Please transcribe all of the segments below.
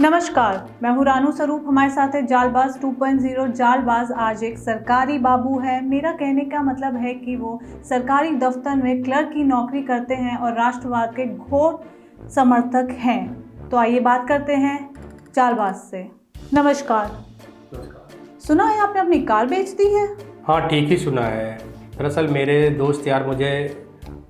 नमस्कार, मैं हूं रानू स्वरूप। हमारे साथ है जालबाज 2.0। जालबाज आज एक सरकारी बाबू है। मेरा कहने का मतलब है कि वो सरकारी दफ्तर में क्लर्क की नौकरी करते हैं और राष्ट्रवाद के घोर समर्थक हैं। तो आइए बात करते हैं जालबाज से। नमस्कार। सुना है आपने अपनी कार बेच दी है? हाँ, ठीक ही सुना है। दरअसल मेरे दोस्त यार मुझे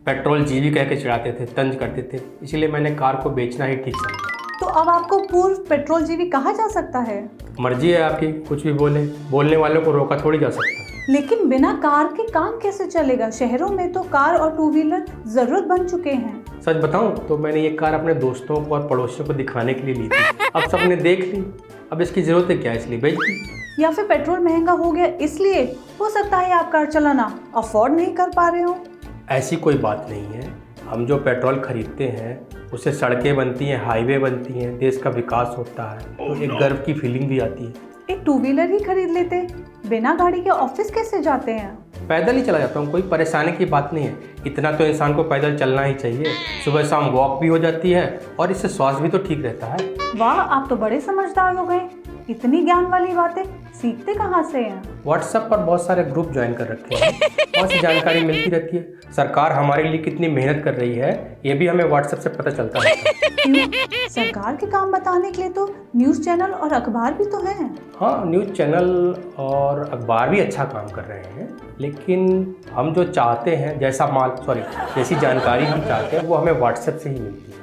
पेट्रोल जीवी कह के चिढ़ाते थे, तंज करते थे, इसीलिए मैंने कार को बेचना ही ठीक समझा। तो अब आपको पूर्व पेट्रोल जीवी कहा जा सकता है? मर्जी है आपकी, कुछ भी बोलने वालों को रोका थोड़ी जा सकता। लेकिन बिना कार के काम कैसे चलेगा? शहरों में तो कार और टू व्हीलर जरूरत बन चुके हैं। सच बताऊं तो मैंने ये कार अपने दोस्तों को और पड़ोसियों को दिखाने के लिए ली थी। अब सबने देख ली, अब इसकी जरूरत है क्या, इसलिए बेच दी। या फिर पेट्रोल महंगा हो गया इसलिए? हो सकता है आप कार चलाना अफोर्ड नहीं कर पा रहे हो। ऐसी कोई बात नहीं है। हम जो पेट्रोल खरीदते हैं उससे सड़कें बनती हैं, हाईवे बनती हैं, देश का विकास होता है, तो एक गर्व की फीलिंग भी आती है। एक टू व्हीलर ही खरीद लेते, बिना गाड़ी के ऑफिस कैसे जाते हैं? पैदल ही चला जाता हूँ, कोई परेशानी की बात नहीं है। इतना तो इंसान को पैदल चलना ही चाहिए। सुबह शाम वॉक भी हो जाती है और इससे स्वास्थ्य भी तो ठीक रहता है। वाह, आप तो बड़े समझदार हो गए। इतनी ज्ञान वाली बातें सीखते कहाँ से हैं? व्हाट्सएप पर बहुत सारे ग्रुप ज्वाइन कर रखे हैं, बहुत सी जानकारी मिलती रहती है। सरकार हमारे लिए कितनी मेहनत कर रही है ये भी हमें व्हाट्सएप से पता चलता है। क्यों? सरकार के काम बताने के लिए तो न्यूज़ चैनल और अखबार भी तो हैं। हाँ, न्यूज़ चैनल और अखबार भी अच्छा काम कर रहे हैं, लेकिन हम जो चाहते हैं जैसी जानकारी हम चाहते हैं वो हमें व्हाट्सएप से ही मिलती है।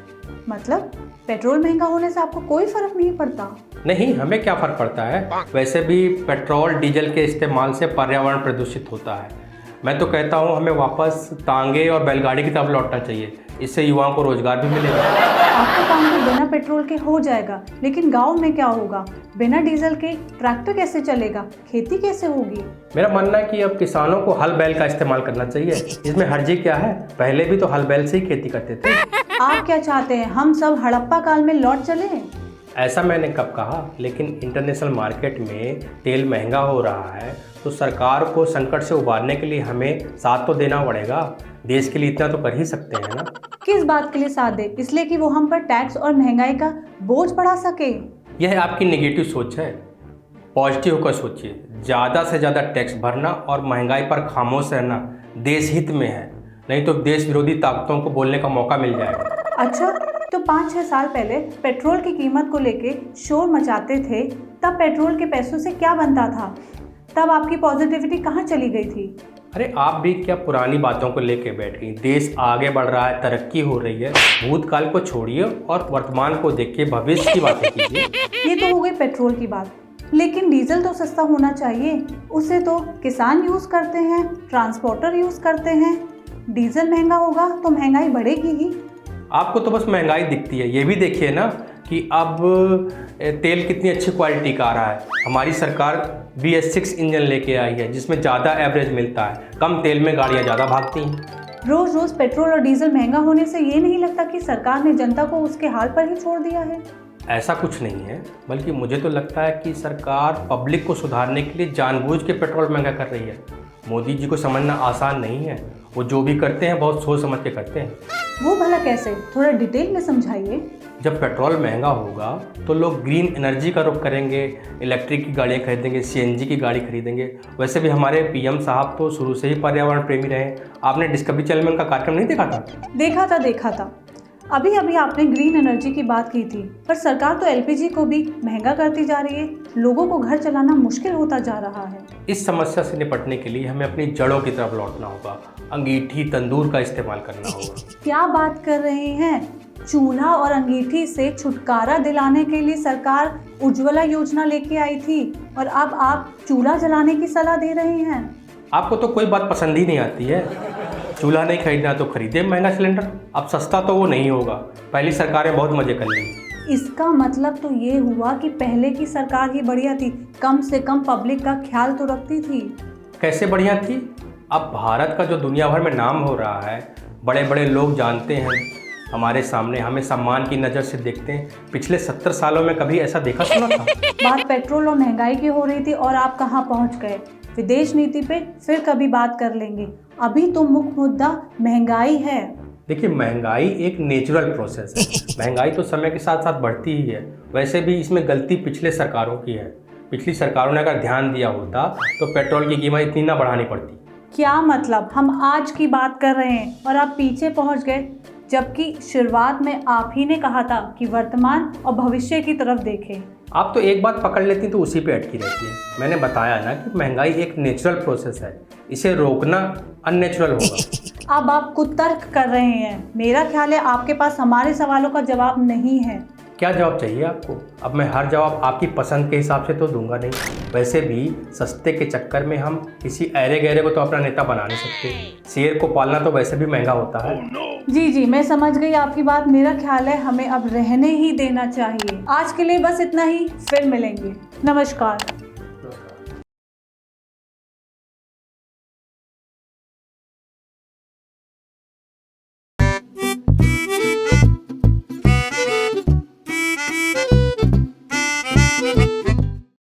मतलब पेट्रोल महंगा होने से आपको कोई फर्क नहीं पड़ता? नहीं, हमें क्या फ़र्क पड़ता है। वैसे भी पेट्रोल डीजल के इस्तेमाल से पर्यावरण प्रदूषित होता है। मैं तो कहता हूँ हमें वापस तांगे और बैलगाड़ी की तरफ लौटना चाहिए, इससे युवाओं को रोजगार भी मिलेगा। आपका काम तो बिना पेट्रोल के हो जाएगा, लेकिन गांव में क्या होगा? बिना डीजल के ट्रैक्टर कैसे चलेगा? खेती कैसे होगी? मेरा मानना है कि अब किसानों को हल बैल का इस्तेमाल करना चाहिए। इसमें हर्जी क्या है, पहले भी तो हल बैल से ही खेती करते थे। आप क्या चाहते हैं, हम सब हड़प्पा काल में लौट चलें? ऐसा मैंने कब कहा, लेकिन इंटरनेशनल मार्केट में तेल महंगा हो रहा है तो सरकार को संकट से उबारने के लिए हमें साथ तो देना पड़ेगा। देश के लिए इतना तो कर ही सकते हैं ना। किस बात के लिए साथ दे? इसलिए कि वो हम पर टैक्स और महंगाई का बोझ बढ़ा सके? यह आपकी नेगेटिव सोच है। पॉजिटिव होकर सोचिए। ज़्यादा से ज़्यादा टैक्स भरना और महंगाई पर खामोश रहना देश हित में है, नहीं तो देश विरोधी ताकतों को बोलने का मौका मिल जाएगा। अच्छा, तो 5-6 साल पहले पेट्रोल की कीमत को लेके शोर मचाते थे, तब पेट्रोल के पैसों से क्या बनता था? तब आपकी पॉजिटिविटी कहाँ चली गई थी? अरे आप भी क्या पुरानी बातों को लेके बैठ गई। देश आगे बढ़ रहा है, तरक्की हो रही है। भूतकाल को छोड़िए और वर्तमान को देखिए, भविष्य की बातें कीजिए। ये तो हो गई पेट्रोल की बात, लेकिन डीजल तो सस्ता होना चाहिए। उसे तो किसान यूज़ करते हैं, ट्रांसपोर्टर यूज़ करते हैं। डीजल महंगा होगा तो महंगाई बढ़ेगी ही। आपको तो बस महंगाई दिखती है। ये भी देखिए ना कि अब तेल कितनी अच्छी क्वालिटी का आ रहा है। हमारी सरकार BS6 इंजन लेके आई है जिसमें ज़्यादा एवरेज मिलता है, कम तेल में गाड़ियाँ ज़्यादा भागती हैं। रोज़ रोज़ पेट्रोल और डीजल महंगा होने से ये नहीं लगता कि सरकार ने जनता को उसके हाल पर ही छोड़ दिया है? ऐसा कुछ नहीं है, बल्कि मुझे तो लगता है कि सरकार पब्लिक को सुधारने के लिए जानबूझ के पेट्रोल महंगा कर रही है। मोदी जी को समझना आसान नहीं है। वो जो भी करते हैं बहुत सोच समझ के करते हैं। वो भला कैसे? थोड़ा डिटेल में समझाइए। जब पेट्रोल महंगा होगा तो लोग ग्रीन एनर्जी का रुख करेंगे, इलेक्ट्रिक की गाड़ियाँ खरीदेंगे, CNG की गाड़ी खरीदेंगे। वैसे भी हमारे PM साहब तो शुरू से ही पर्यावरण प्रेमी रहे। आपने डिस्कवरी चैनल में उनका कार्यक्रम नहीं देखा था? देखा था। अभी आपने ग्रीन एनर्जी की बात की थी, पर सरकार तो LPG को भी महंगा करती जा रही है। लोगों को घर चलाना मुश्किल होता जा रहा है। इस समस्या से निपटने के लिए हमें अपनी जड़ों की तरफ लौटना होगा। अंगीठी, तंदूर का इस्तेमाल करना होगा। क्या बात कर रहे हैं? चूल्हा और अंगीठी से छुटकारा दिलाने के लिए सरकार उज्ज्वला योजना लेके आई थी और अब आप चूल्हा जलाने की सलाह दे रहे हैं। आपको तो कोई बात पसंद ही नहीं आती है। चूल्हा नहीं खरीदना तो खरीदे महंगा सिलेंडर। अब सस्ता तो वो नहीं होगा। पहली सरकारें बहुत मजे कर ली। इसका मतलब तो ये हुआ कि पहले की सरकार ही बढ़िया थी, कम से कम पब्लिक का ख्याल तो रखती थी। कैसे बढ़िया थी? अब भारत का जो दुनिया भर में नाम हो रहा है, बड़े बड़े लोग जानते हैं हमारे सामने, हमें सम्मान की नज़र से देखते हैं। पिछले 70 सालों में कभी ऐसा देखा सुना था? बात पेट्रोल और महंगाई की हो रही थी और आप कहाँ पहुँच गए? विदेश नीति पे फिर कभी बात कर लेंगे। अभी तो मुख्य मुद्दा महंगाई है। देखिए, महंगाई एक नेचुरल प्रोसेस है। महंगाई तो समय के साथ साथ बढ़ती ही है। वैसे भी इसमें गलती पिछले सरकारों की है। पिछली सरकारों ने अगर ध्यान दिया होता तो पेट्रोल की कीमत इतनी ना बढ़ानी पड़ती। क्या मतलब, हम आज की बात कर रहे हैं और आप पीछे पहुंच गए, जबकि शुरुआत में आप ही ने कहा था कि वर्तमान और भविष्य की तरफ देखें। आप तो एक बात पकड़ लेती तो उसी पे अटकी रहती है। मैंने बताया ना कि महंगाई एक नेचुरल प्रोसेस है, इसे रोकना अननेचुरल होगा। अब आप कुतर्क कर रहे हैं। मेरा ख्याल है आपके पास हमारे सवालों का जवाब नहीं है। क्या जवाब चाहिए आपको? अब मैं हर जवाब आपकी पसंद के हिसाब से तो दूंगा नहीं। वैसे भी सस्ते के चक्कर में हम किसी ऐरे गहरे को तो अपना नेता बना नहीं सकते। शेर को पालना तो वैसे भी महंगा होता है। जी, मैं समझ गई आपकी बात। मेरा ख्याल है हमें अब रहने ही देना चाहिए। आज के लिए बस इतना ही, फिर मिलेंगे। नमस्कार।